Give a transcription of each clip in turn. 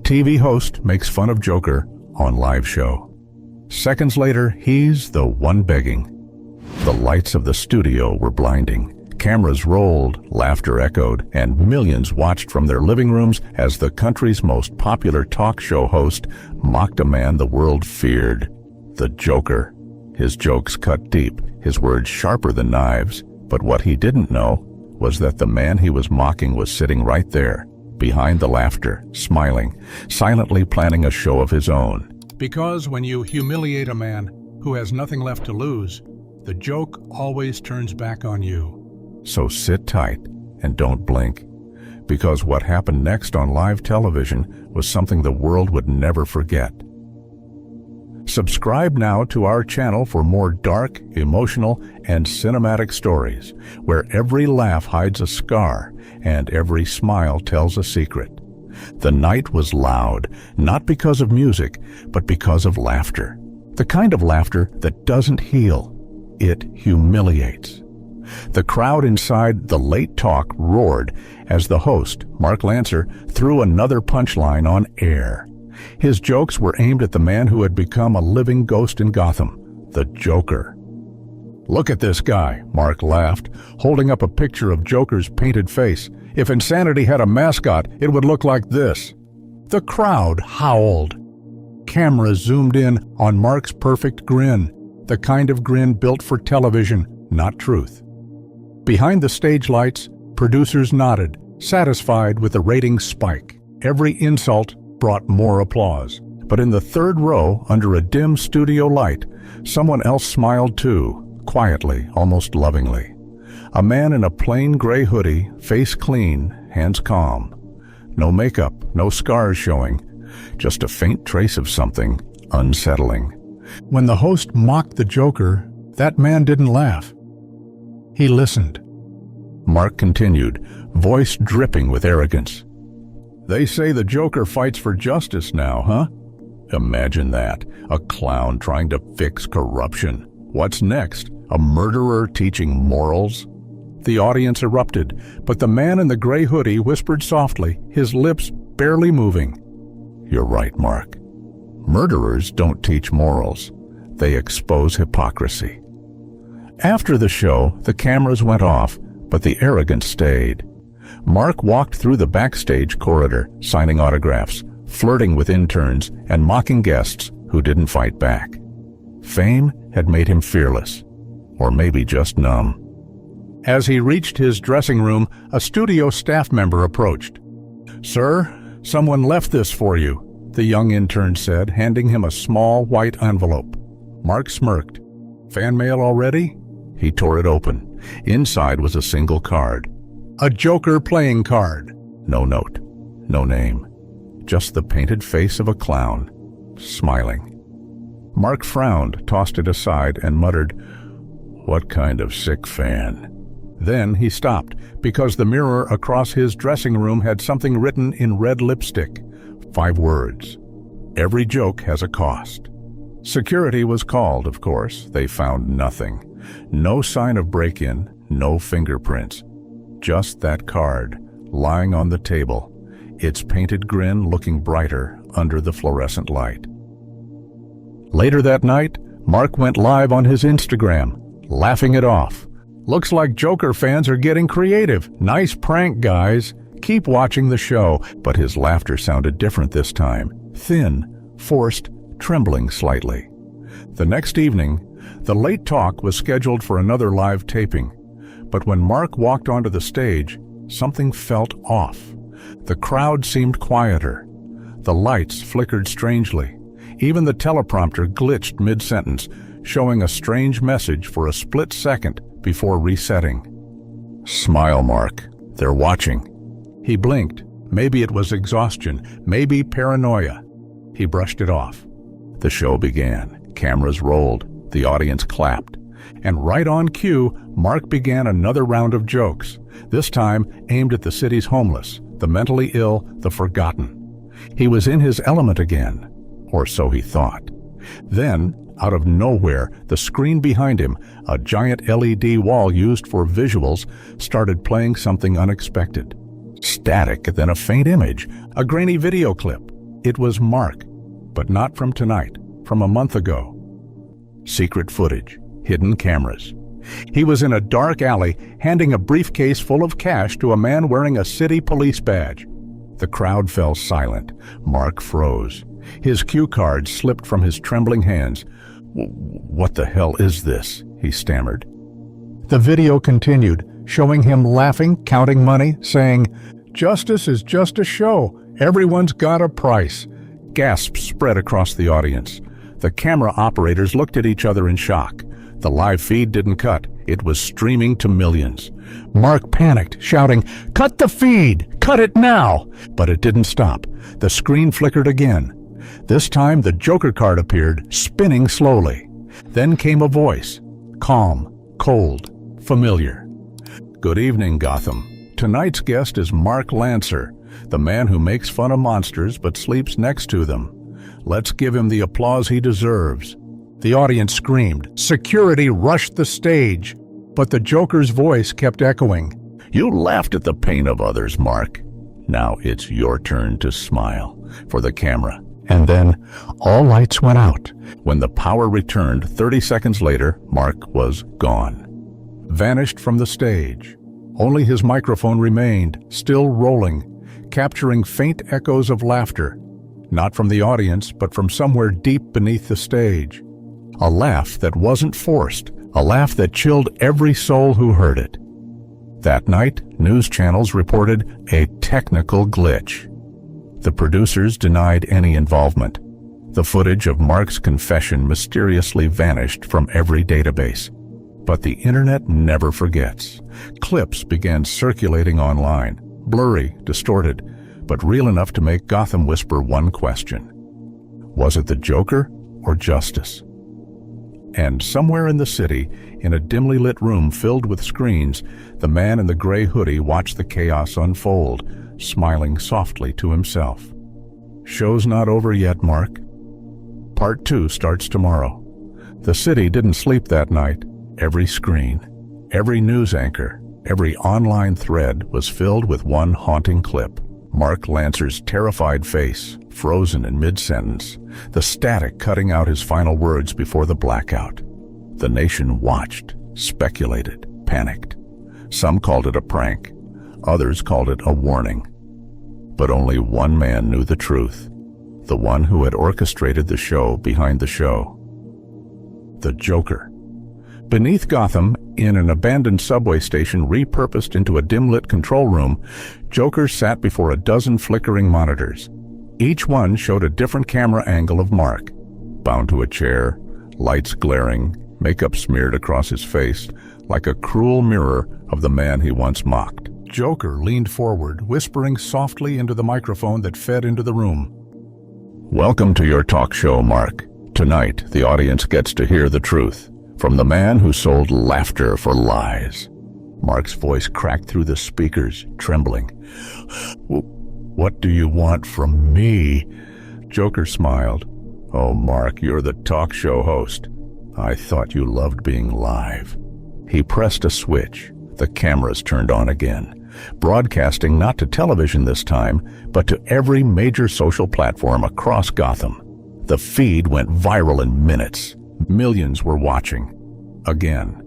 TV host makes fun of Joker on live show. Seconds later, he's the one begging. The lights of the studio were blinding. Cameras rolled, laughter echoed, and millions watched from their living rooms as the country's most popular talk show host mocked a man the world feared, the Joker. His jokes cut deep, his words sharper than knives, but what he didn't know was that the man he was mocking was sitting right there, behind the laughter, smiling, silently planning a show of his own. Because when you humiliate a man who has nothing left to lose, the joke always turns back on you. So sit tight and don't blink, because what happened next on live television was something the world would never forget. Subscribe now to our channel for more dark, emotional, and cinematic stories, where every laugh hides a scar and every smile tells a secret. The night was loud, not because of music, but because of laughter. The kind of laughter that doesn't heal, it humiliates. The crowd inside the Late Talk roared as the host, Mark Lancer, threw another punchline on air. His jokes were aimed at the man who had become a living ghost in Gotham, the Joker. "Look at this guy," Mark laughed, holding up a picture of Joker's painted face. "If insanity had a mascot, it would look like this." The crowd howled. Cameras zoomed in on Mark's perfect grin, the kind of grin built for television, not truth. Behind the stage lights, producers nodded, satisfied with the ratings spike. Every insult brought more applause. But in the third row, under a dim studio light, someone else smiled too, quietly, almost lovingly. A man in a plain gray hoodie, face clean, hands calm. No makeup, no scars showing, just a faint trace of something unsettling. When the host mocked the Joker, that man didn't laugh. He listened. Mark continued, voice dripping with arrogance. "They say the Joker fights for justice now, huh? Imagine that, a clown trying to fix corruption. What's next? A murderer teaching morals?" The audience erupted, but the man in the gray hoodie whispered softly, his lips barely moving. "You're right, Mark. Murderers don't teach morals. They expose hypocrisy." After the show, the cameras went off, but the arrogance stayed. Mark walked through the backstage corridor, signing autographs, flirting with interns, and mocking guests who didn't fight back. Fame had made him fearless, or maybe just numb. As he reached his dressing room, a studio staff member approached. "Sir, someone left this for you," the young intern said, handing him a small white envelope. Mark smirked. "Fan mail already?" He tore it open. Inside was a single card. A Joker playing card. No note, no name, just the painted face of a clown, smiling. Mark frowned, tossed it aside, and muttered, "What kind of sick fan?" Then he stopped, because the mirror across his dressing room had something written in red lipstick. 5 words. "Every joke has a cost." Security was called, of course. They found nothing. No sign of break-in, no fingerprints. Just that card, lying on the table, its painted grin looking brighter under the fluorescent light. Later that night, Mark went live on his Instagram, laughing it off. "Looks like Joker fans are getting creative. Nice prank, guys. Keep watching the show." But his laughter sounded different this time. Thin, forced, trembling slightly. The next evening, the Late Talk was scheduled for another live taping. But when Mark walked onto the stage, something felt off. The crowd seemed quieter. The lights flickered strangely. Even the teleprompter glitched mid-sentence, showing a strange message for a split second before resetting. "Smile, Mark. They're watching." He blinked. Maybe it was exhaustion, maybe paranoia. He brushed it off. The show began. Cameras rolled. The audience clapped. And right on cue, Mark began another round of jokes, this time aimed at the city's homeless, the mentally ill, the forgotten. He was in his element again, or so he thought. Then, out of nowhere, the screen behind him, a giant LED wall used for visuals, started playing something unexpected. Static, then a faint image, a grainy video clip. It was Mark, but not from tonight, from a month ago. Secret footage, hidden cameras. He was in a dark alley handing a briefcase full of cash to a man wearing a city police badge. The crowd fell silent. Mark froze. His cue card slipped from his trembling hands. "What the hell is this?" he stammered. The video continued, showing him laughing, counting money, saying, "Justice is just a show. Everyone's got a price." Gasps spread across the audience. The camera operators looked at each other in shock. The live feed didn't cut. It was streaming to millions. Mark panicked, shouting, "Cut the feed! Cut it now!" But it didn't stop. The screen flickered again. This time the Joker card appeared, spinning slowly. Then came a voice, calm, cold, familiar. "Good evening, Gotham. Tonight's guest is Mark Lancer, the man who makes fun of monsters but sleeps next to them. Let's give him the applause he deserves." The audience screamed. Security rushed the stage, but the Joker's voice kept echoing. "You laughed at the pain of others, Mark. Now it's your turn to smile," for the camera. And then all lights went out. When the power returned 30 seconds later, Mark was gone. Vanished from the stage. Only his microphone remained, still rolling, capturing faint echoes of laughter. Not from the audience, but from somewhere deep beneath the stage. A laugh that wasn't forced, a laugh that chilled every soul who heard it. That night, news channels reported a technical glitch. The producers denied any involvement. The footage of Mark's confession mysteriously vanished from every database. But the internet never forgets. Clips began circulating online, blurry, distorted, but real enough to make Gotham whisper one question. Was it the Joker or justice? And somewhere in the city, in a dimly lit room filled with screens, the man in the gray hoodie watched the chaos unfold, smiling softly to himself. Show's not over yet, Mark. Part 2 starts tomorrow. The city didn't sleep that night. Every screen, every news anchor, every online thread was filled with one haunting clip. Mark Lancer's terrified face, frozen in mid-sentence, the static cutting out his final words before the blackout. The nation watched, speculated, panicked. Some called it a prank. Others called it a warning. But only one man knew the truth, the one who had orchestrated the show behind the show. The Joker. Beneath Gotham, in an abandoned subway station repurposed into a dim-lit control room, Joker sat before a dozen flickering monitors. Each one showed a different camera angle of Mark, bound to a chair, lights glaring, makeup smeared across his face, like a cruel mirror of the man he once mocked. Joker leaned forward, whispering softly into the microphone that fed into the room. "Welcome to your talk show, Mark. Tonight, the audience gets to hear the truth. From the man who sold laughter for lies." Mark's voice cracked through the speakers, trembling. "What do you want from me?" Joker smiled. "Oh, Mark, you're the talk show host. I thought you loved being live." He pressed a switch. The cameras turned on again, broadcasting not to television this time, but to every major social platform across Gotham. The feed went viral in minutes. Millions were watching. Again.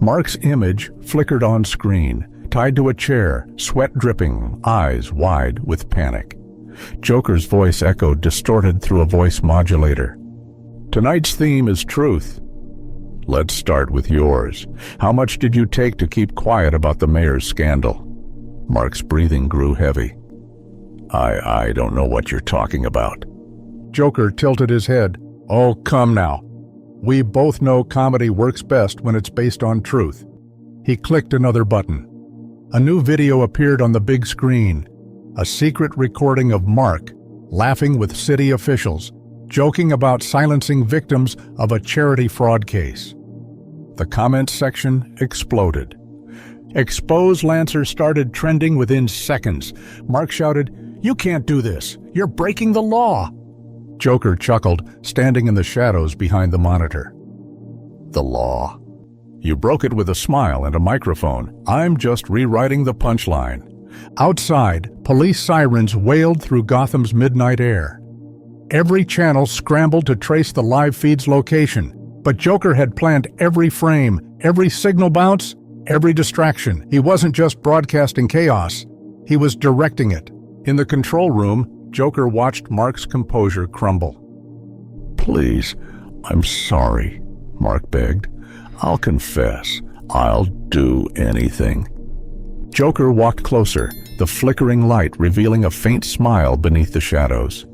Mark's image flickered on screen, tied to a chair, sweat dripping, eyes wide with panic. Joker's voice echoed, distorted through a voice modulator. "Tonight's theme is truth. Let's start with yours. How much did you take to keep quiet about the mayor's scandal?" Mark's breathing grew heavy. I don't know what you're talking about." Joker tilted his head. "Oh, come now. We both know comedy works best when it's based on truth." He clicked another button. A new video appeared on the big screen. A secret recording of Mark laughing with city officials, joking about silencing victims of a charity fraud case. The comments section exploded. "Expose Lancer" started trending within seconds. Mark shouted, "You can't do this. You're breaking the law." Joker chuckled, standing in the shadows behind the monitor. "The law? You broke it with a smile and a microphone. I'm just rewriting the punchline." Outside, police sirens wailed through Gotham's midnight air. Every channel scrambled to trace the live feed's location, but Joker had planned every frame, every signal bounce, every distraction. He wasn't just broadcasting chaos, he was directing it. In the control room, Joker watched Mark's composure crumble. "Please, I'm sorry," Mark begged. "I'll confess. I'll do anything." Joker walked closer, the flickering light revealing a faint smile beneath the shadows.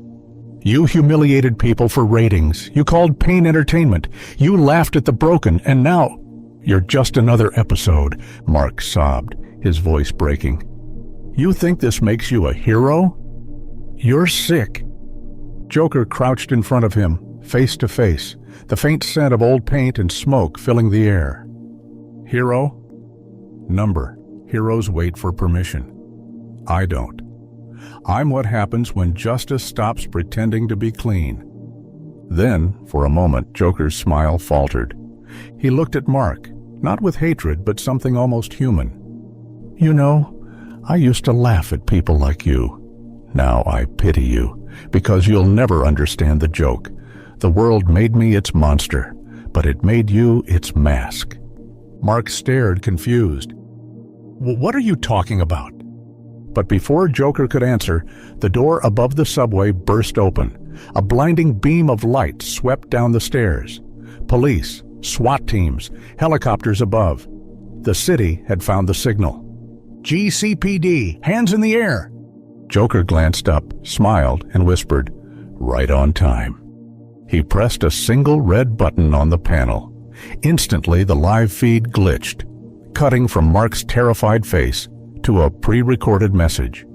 "You humiliated people for ratings. You called pain entertainment. You laughed at the broken, and now you're just another episode," Mark sobbed, his voice breaking. "You think this makes you a hero? You're sick." Joker crouched in front of him, face to face, the faint scent of old paint and smoke filling the air. "Hero? Number. Heroes wait for permission. I don't. I'm what happens when justice stops pretending to be clean." Then, for a moment, Joker's smile faltered. He looked at Mark, not with hatred, but something almost human. "You know, I used to laugh at people like you. Now I pity you, because you'll never understand the joke. The world made me its monster, but it made you its mask." Mark stared, confused. "What are you talking about?" But before Joker could answer, the door above the subway burst open. A blinding beam of light swept down the stairs. Police, SWAT teams, helicopters above. The city had found the signal. "GCPD, hands in the air!" Joker glanced up, smiled, and whispered, "Right on time." He pressed a single red button on the panel. Instantly, the live feed glitched, cutting from Mark's terrified face to a pre-recorded message.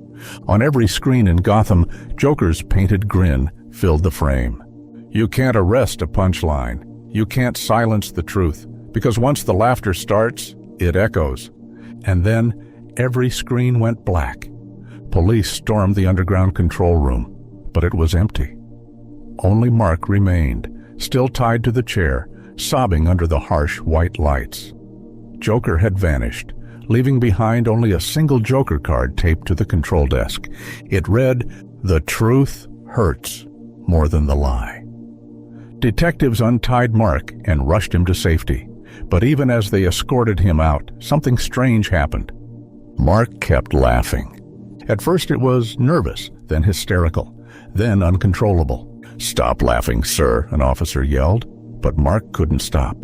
On every screen in Gotham, Joker's painted grin filled the frame. "You can't arrest a punchline. You can't silence the truth, because once the laughter starts, it echoes." And then every screen went black. Police stormed the underground control room, but it was empty. Only Mark remained, still tied to the chair, sobbing under the harsh white lights. Joker had vanished, leaving behind only a single Joker card taped to the control desk. It read, "The truth hurts more than the lie." Detectives untied Mark and rushed him to safety. But even as they escorted him out, something strange happened. Mark kept laughing. At first it was nervous, then hysterical, then uncontrollable. "Stop laughing, sir," an officer yelled, but Mark couldn't stop.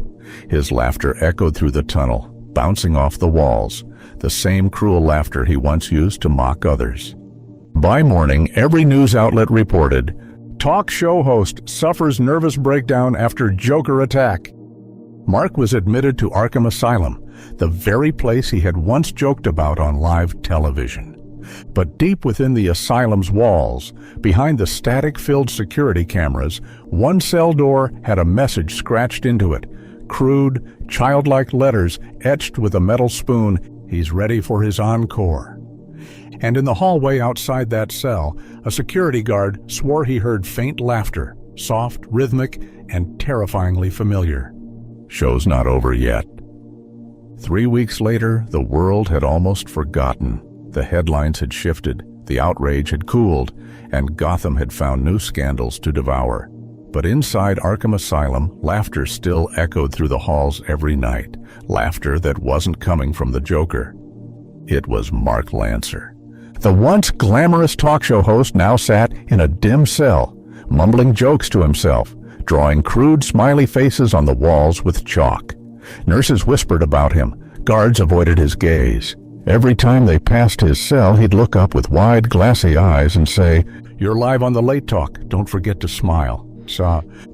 His laughter echoed through the tunnel, bouncing off the walls, the same cruel laughter he once used to mock others. By morning, every news outlet reported, "Talk show host suffers nervous breakdown after Joker attack." Mark was admitted to Arkham Asylum, the very place he had once joked about on live television. But deep within the asylum's walls, behind the static-filled security cameras, one cell door had a message scratched into it. Crude, childlike letters etched with a metal spoon, "He's ready for his encore." And in the hallway outside that cell, a security guard swore he heard faint laughter, soft, rhythmic, and terrifyingly familiar. Show's not over yet. 3 weeks later, the world had almost forgotten. The headlines had shifted, the outrage had cooled, and Gotham had found new scandals to devour. But inside Arkham Asylum, laughter still echoed through the halls every night, laughter that wasn't coming from the Joker. It was Mark Lancer. The once glamorous talk show host now sat in a dim cell, mumbling jokes to himself, drawing crude smiley faces on the walls with chalk. Nurses whispered about him, guards avoided his gaze. Every time they passed his cell, he'd look up with wide, glassy eyes and say, "You're live on the Late Talk, don't forget to smile."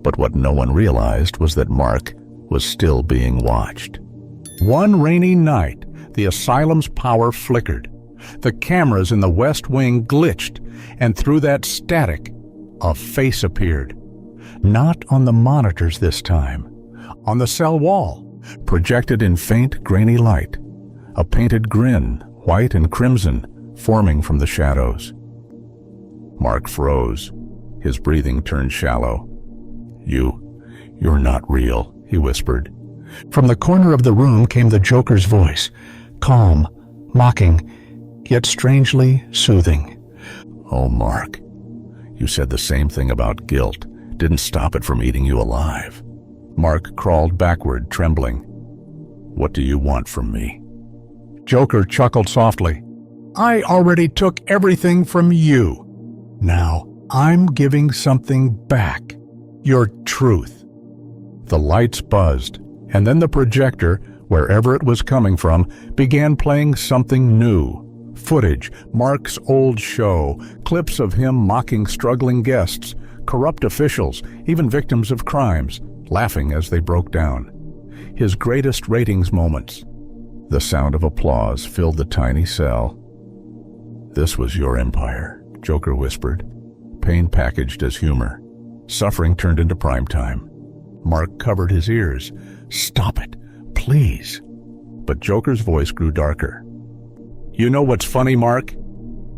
But what no one realized was that Mark was still being watched. One rainy night, the asylum's power flickered. The cameras in the West Wing glitched, and through that static, a face appeared. Not on the monitors this time, on the cell wall, projected in faint, grainy light. A painted grin, white and crimson, forming from the shadows. Mark froze. His breathing turned shallow. You're not real," he whispered. From the corner of the room came the Joker's voice, calm, mocking, yet strangely soothing. "Oh, Mark, You said the same thing about guilt. Didn't stop it from eating you alive. Mark crawled backward, trembling. What do you want from me? Joker chuckled softly. I already took everything from you. Now I'm giving something back. Your truth. The lights buzzed, and then the projector, wherever it was coming from, began playing something new. Footage, Mark's old show, clips of him mocking struggling guests, corrupt officials, even victims of crimes, laughing as they broke down. His greatest ratings moments. The sound of applause filled the tiny cell. This was your empire, Joker whispered, pain packaged as humor. Suffering turned into prime time. Mark covered his ears. Stop it, please. But Joker's voice grew darker. You know what's funny, Mark?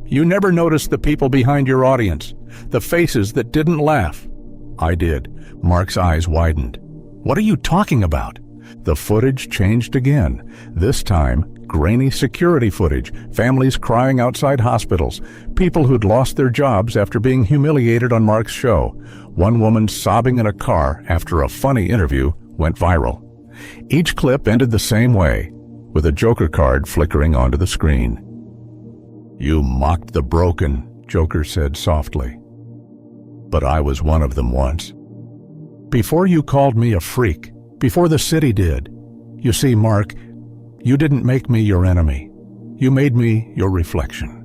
You never noticed the people behind your audience, the faces that didn't laugh. I did. Mark's eyes widened. What are you talking about? The footage changed again. This time, grainy security footage, families crying outside hospitals, people who'd lost their jobs after being humiliated on Mark's show. One woman sobbing in a car after a funny interview went viral. Each clip ended the same way, with a Joker card flickering onto the screen. You mocked the broken, Joker said softly. But I was one of them once. Before you called me a freak, before the city did. You see, Mark, you didn't make me your enemy. You made me your reflection.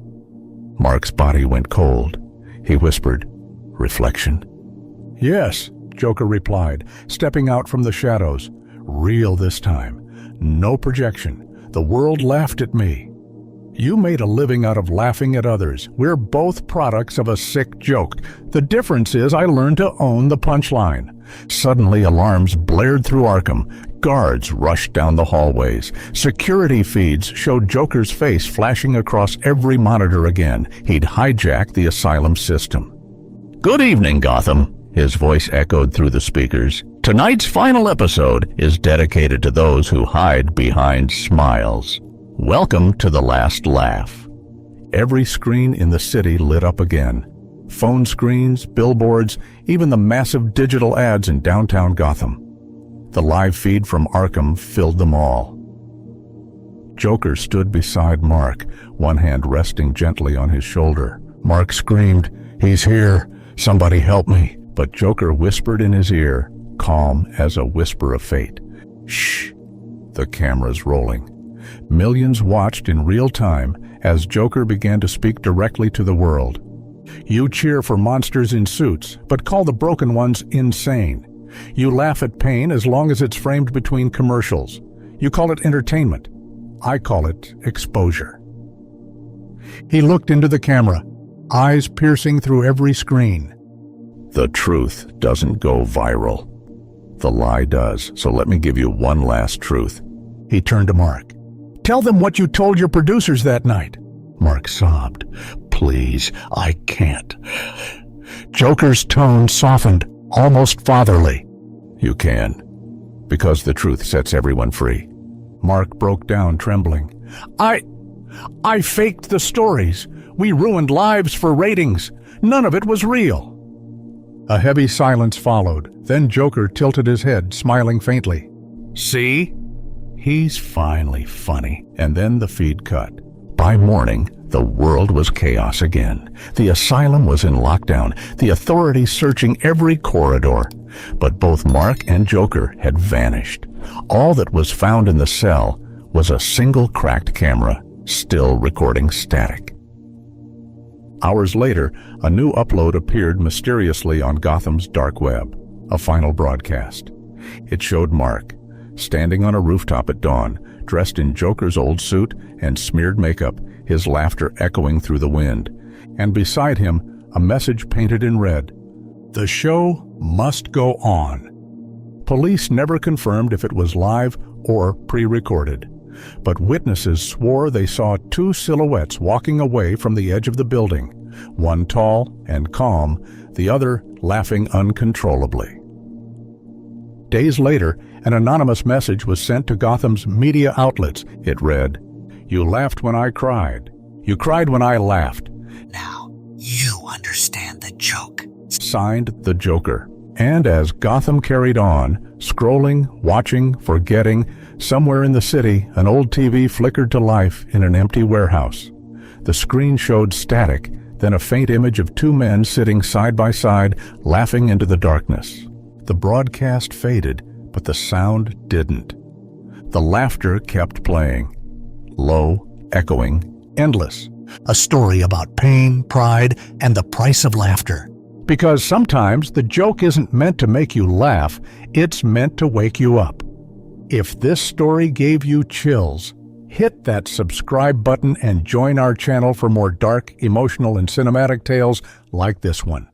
Mark's body went cold. He whispered, reflection? Yes, Joker replied, stepping out from the shadows. Real this time. No projection. The world laughed at me. You made a living out of laughing at others. We're both products of a sick joke. The difference is I learned to own the punchline. Suddenly, alarms blared through Arkham. Guards rushed down the hallways. Security feeds showed Joker's face flashing across every monitor again. He'd hijacked the asylum system. Good evening, Gotham. His voice echoed through the speakers. Tonight's final episode is dedicated to those who hide behind smiles. Welcome to the last laugh. Every screen in the city lit up again. Phone screens, billboards, even the massive digital ads in downtown Gotham. The live feed from Arkham filled them all. Joker stood beside Mark, one hand resting gently on his shoulder. Mark screamed, "He's here! Somebody help me!" But Joker whispered in his ear, calm as a whisper of fate. Shh! The camera's rolling. Millions watched in real time as Joker began to speak directly to the world. You cheer for monsters in suits, but call the broken ones insane. You laugh at pain as long as it's framed between commercials. You call it entertainment. I call it exposure. He looked into the camera, eyes piercing through every screen. The truth doesn't go viral. The lie does, so let me give you one last truth. He turned to Mark. Tell them what you told your producers that night. Mark sobbed. Please, I can't. Joker's tone softened, almost fatherly. You can, because the truth sets everyone free. Mark broke down, trembling. I faked the stories. We ruined lives for ratings. None of it was real. A heavy silence followed. Then Joker tilted his head, smiling faintly. See? He's finally funny. And then the feed cut. By morning, the world was chaos again. The asylum was in lockdown, the authorities searching every corridor. But both Mark and Joker had vanished. All that was found in the cell was a single cracked camera, still recording static. Hours later, a new upload appeared mysteriously on Gotham's dark web, a final broadcast. It showed Mark, standing on a rooftop at dawn, dressed in Joker's old suit and smeared makeup, his laughter echoing through the wind. And beside him, a message painted in red. The show must go on. Police never confirmed if it was live or pre-recorded, but witnesses swore they saw two silhouettes walking away from the edge of the building, one tall and calm, the other laughing uncontrollably. Days later, an anonymous message was sent to Gotham's media outlets. It read, "You laughed when I cried. You cried when I laughed. Now you understand the joke. Signed, The Joker. And as Gotham carried on, scrolling, watching, forgetting, somewhere in the city, an old TV flickered to life in an empty warehouse. The screen showed static, then a faint image of two men sitting side by side, laughing into the darkness. The broadcast faded, but the sound didn't. The laughter kept playing. Low, echoing, endless. A story about pain, pride, and the price of laughter. Because sometimes the joke isn't meant to make you laugh, it's meant to wake you up. If this story gave you chills, hit that subscribe button and join our channel for more dark, emotional, and cinematic tales like this one.